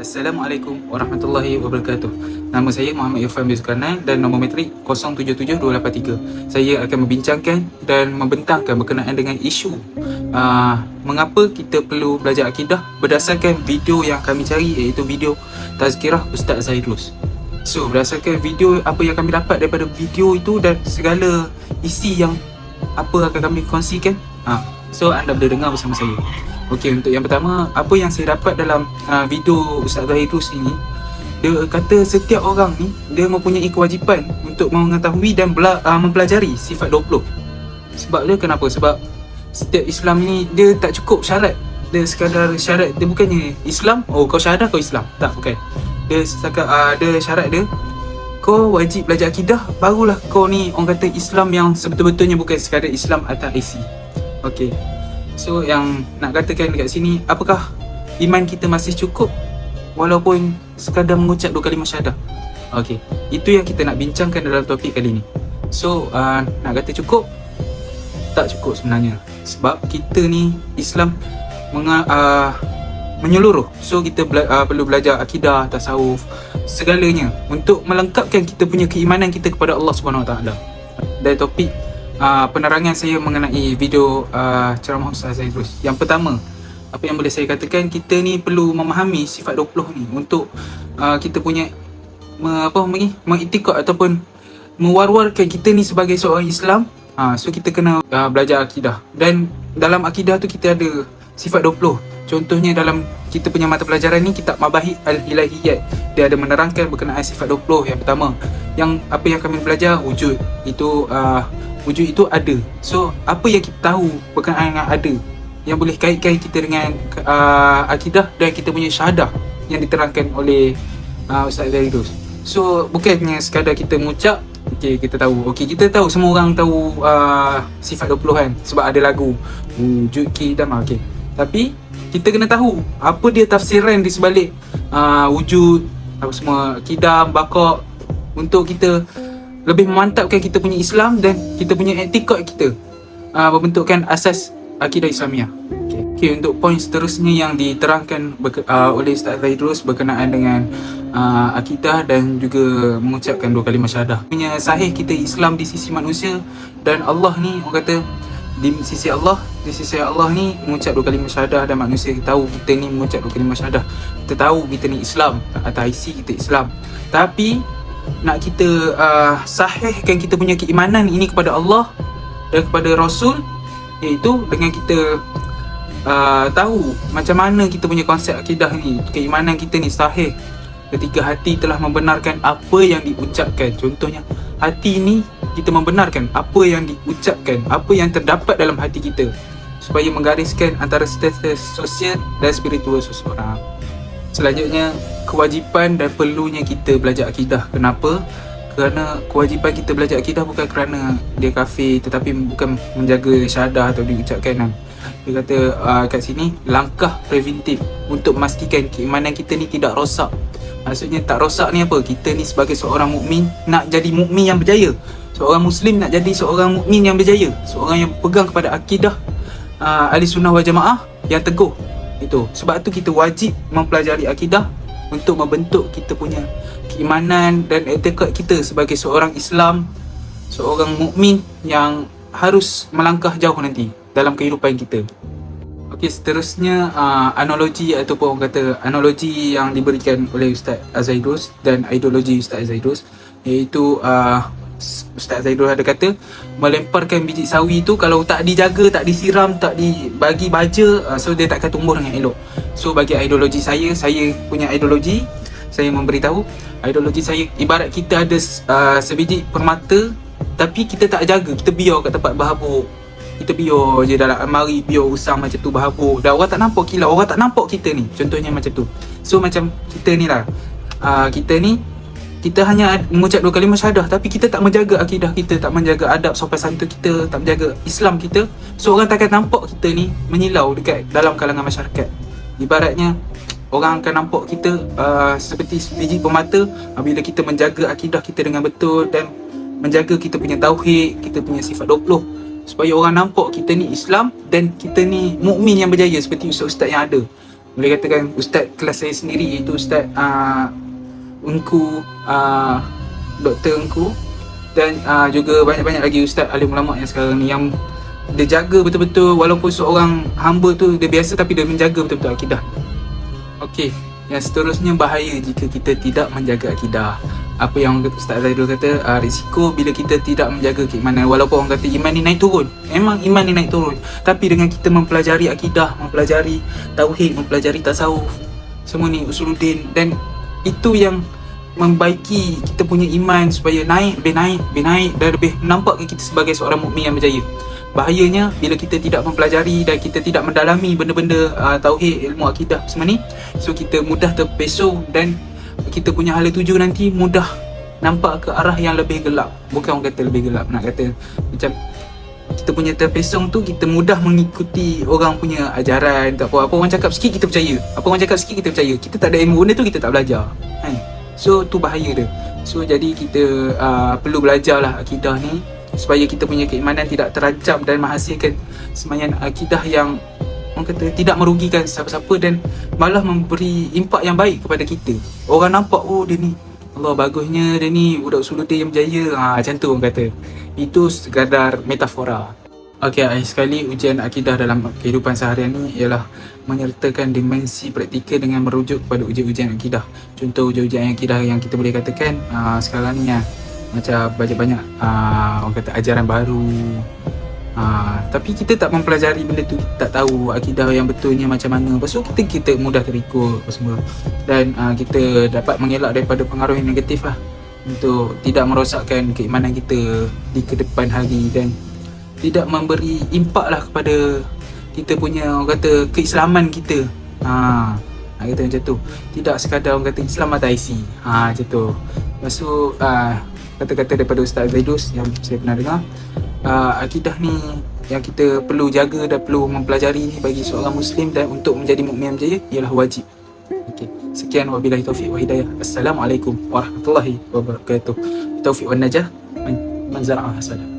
Assalamualaikum warahmatullahi wabarakatuh. Nama saya Muhammad Irfan bin Zulkarnain dan nombor metrik 077283. Saya akan membincangkan dan membentangkan berkenaan dengan isu mengapa kita perlu belajar akidah berdasarkan video yang kami cari, iaitu video Tazkirah Ustaz Zaidrus. So, berdasarkan video apa yang kami dapat daripada video itu dan segala isi yang apa akan kami kongsikan, so anda boleh dengar bersama saya. Okey, untuk yang pertama, apa yang saya dapat dalam video Ustaz Zaidrus ini, dia kata setiap orang ni dia mempunyai kewajipan untuk mengetahui dan mempelajari sifat 20. Sebab dia kenapa? Sebab setiap Islam ni dia tak cukup syarat. Dia sekadar syarat, dia bukannya Islam, oh kau syahadah kau Islam. Tak, bukan. Dia setakat ada syarat dia, kau wajib belajar akidah, barulah kau ni orang kata Islam yang sebetul-betulnya, bukan sekadar Islam atas isi. Okey. So yang nak katakan dekat sini, apakah iman kita masih cukup walaupun sekadar mengucap 2 kalimah syahadah? Okey, itu yang kita nak bincangkan dalam topik kali ni. So nak kata cukup, tak cukup sebenarnya. Sebab kita ni Islam menyeluruh. So kita perlu belajar akidah, tasawuf, segalanya untuk melengkapkan kita punya keimanan kita kepada Allah Subhanahu Wa Taala. Dari topik penerangan saya mengenai video ceramah Ustaz Zaidrus. Yang pertama, apa yang boleh saya katakan, kita ni perlu memahami sifat 20 ni untuk kita punya mengiktikad ataupun mewar-warkan kita ni sebagai seorang Islam. So kita kena belajar akidah, dan dalam akidah tu kita ada sifat 20. Contohnya dalam kita punya mata pelajaran ni, kitab Mabahith Al-Ilahiyat, dia ada menerangkan berkenaan sifat 20. Yang pertama, yang apa yang kami belajar, wujud itu wujud itu ada. So apa yang kita tahu berkenaan dengan ada, yang boleh kaitkan kita dengan akidah dan kita punya syahadah yang diterangkan oleh Ustaz Zaidrus. So bukannya sekadar kita mengucap, kita tahu. Kita tahu, semua orang tahu sifat 20 kan, sebab ada lagu wujud kidam. Tapi kita kena tahu apa dia tafsiran di sebalik wujud, apa semua, kidam, baqa, untuk kita lebih memantapkan kita punya Islam dan kita punya etikad kita, membentukkan asas akidah Islamiah. Okay, untuk poin seterusnya yang diterangkan oleh Ustaz Zaidrus berkenaan dengan akidah dan juga mengucapkan 2 kalimah syahadah. Punya sahih kita Islam di sisi manusia, dan Allah ni orang kata di sisi Allah ni mengucap 2 kalimah syahadah, dan manusia tahu kita ni mengucap 2 kalimah syahadah. Kita tahu kita ni Islam, atas isi kita Islam. Tapi nak kita sahihkan kita punya keimanan ini kepada Allah dan kepada Rasul, iaitu dengan kita tahu macam mana kita punya konsep akidah ni, keimanan kita ni sahih ketika hati telah membenarkan apa yang diucapkan. Contohnya, hati ni kita membenarkan apa yang diucapkan, apa yang terdapat dalam hati kita, supaya menggariskan antara status sosial dan spiritual seseorang. Selanjutnya, kewajipan dan perlunya kita belajar akidah. Kenapa? Kerana kewajipan kita belajar akidah bukan kerana dia kafir, tetapi bukan menjaga syahadah atau diucapkan. Dia kata kat sini, langkah preventif untuk memastikan keimanan kita ni tidak rosak. Maksudnya tak rosak ni apa? Kita ni sebagai seorang mukmin nak jadi mukmin yang berjaya. Seorang Muslim nak jadi seorang mukmin yang berjaya, seorang yang pegang kepada akidah Ahli Sunnah wal Jamaah yang teguh. Itu sebab tu kita wajib mempelajari akidah untuk membentuk kita punya keimanan dan etikad kita sebagai seorang Islam, seorang mukmin yang harus melangkah jauh nanti dalam kehidupan kita. Okey, seterusnya analogi ataupun orang kata analogi yang diberikan oleh Ustaz Zaidrus dan ideologi Ustaz Zaidrus, iaitu Ustaz Zaidrus ada kata melemparkan biji sawi tu kalau tak dijaga, tak disiram, tak dibagi baja, so dia takkan tumbuh dengan elok. So bagi ideologi saya punya ideologi, saya memberitahu ideologi saya ibarat kita ada sebiji permata, tapi kita tak jaga, kita biar kat tempat berhabuk. Kita biar je dalam almari, biar usang macam tu berhabuk, dan orang tak nampak kilau, orang tak nampak kita ni. Contohnya macam tu. So macam kita ni lah, kita hanya mengucap 2 kalimah syahadah, tapi kita tak menjaga akidah kita, tak menjaga adab sopan santun kita, tak menjaga Islam kita. So orang takkan nampak kita ni menyilau dekat dalam kalangan masyarakat. Ibaratnya orang akan nampak kita seperti biji permata bila kita menjaga akidah kita dengan betul dan menjaga kita punya tauhid, kita punya sifat 20, supaya orang nampak kita ni Islam dan kita ni mukmin yang berjaya seperti ustaz-ustaz yang ada. boleh katakan ustaz kelas saya sendiri, iaitu Ustaz Engku, Dr. Engku, dan juga banyak-banyak lagi ustaz alim ulama yang sekarang ni yang dia jaga betul-betul, walaupun seorang hamba tu dia biasa tapi dia menjaga betul-betul akidah. Okey, yang seterusnya, bahaya jika kita tidak menjaga akidah. Apa yang Ustaz Zaidul kata, risiko bila kita tidak menjaga keimanan. Walaupun orang kata iman ni naik turun, memang iman ni naik turun, tapi dengan kita mempelajari akidah, mempelajari tauhid, mempelajari tasawuf, semua ni usuluddin, dan itu yang membaiki kita punya iman supaya naik, lebih naik dan lebih nampakkan kita sebagai seorang mukmin yang berjaya. Bahayanya bila kita tidak mempelajari dan kita tidak mendalami benda-benda tauhid, ilmu akidah semua ni, so kita mudah terpesong dan kita punya hala tuju nanti mudah nampak ke arah yang lebih gelap. Bukan orang kata lebih gelap, nak kata macam kita punya terpesong tu, kita mudah mengikuti orang punya ajaran. Tak apa, apa orang cakap sikit kita percaya, apa orang cakap sikit kita percaya. Kita tak ada ilmu benda tu, kita tak belajar kan? So tu bahaya dia. So jadi kita perlu belajarlah akidah ni supaya kita punya keimanan tidak terancam dan menghasilkan semaian akidah yang orang kata tidak merugikan siapa-siapa dan malah memberi impak yang baik kepada kita. Orang nampak, oh dia ni Allah bagusnya, dia ni budak usuluddin yang berjaya, macam tu orang kata. Itu sekadar metafora. Okey, akhir sekali ujian akidah dalam kehidupan seharian ni ialah menyertakan dimensi praktikal dengan merujuk kepada ujian-ujian akidah. Contoh ujian-ujian akidah yang kita boleh katakan sekarang ni macam banyak-banyak orang kata ajaran baru. Tapi kita tak mempelajari benda tu, tak tahu akidah yang betulnya macam mana. Lepas tu kita mudah terikut apa semua. Dan kita dapat mengelak daripada pengaruh yang negatif lah, untuk tidak merosakkan keimanan kita di kedepan hari dan tidak memberi impak lah kepada kita punya orang kata keislaman kita. Nak kata macam tu. Tidak sekadar orang kata Islam atau IC. Macam tu. Lepas tu kata-kata daripada Ustaz Zaidus yang saya pernah dengar, akidah ni yang kita perlu jaga dan perlu mempelajari ni bagi seorang Muslim dan untuk menjadi mukmin yang berjaya ialah wajib. Okey, sekian, wabillahi taufiq wa hidayah. Assalamualaikum warahmatullahi wabarakatuh. Taufiq wan najah man zara'a hasada.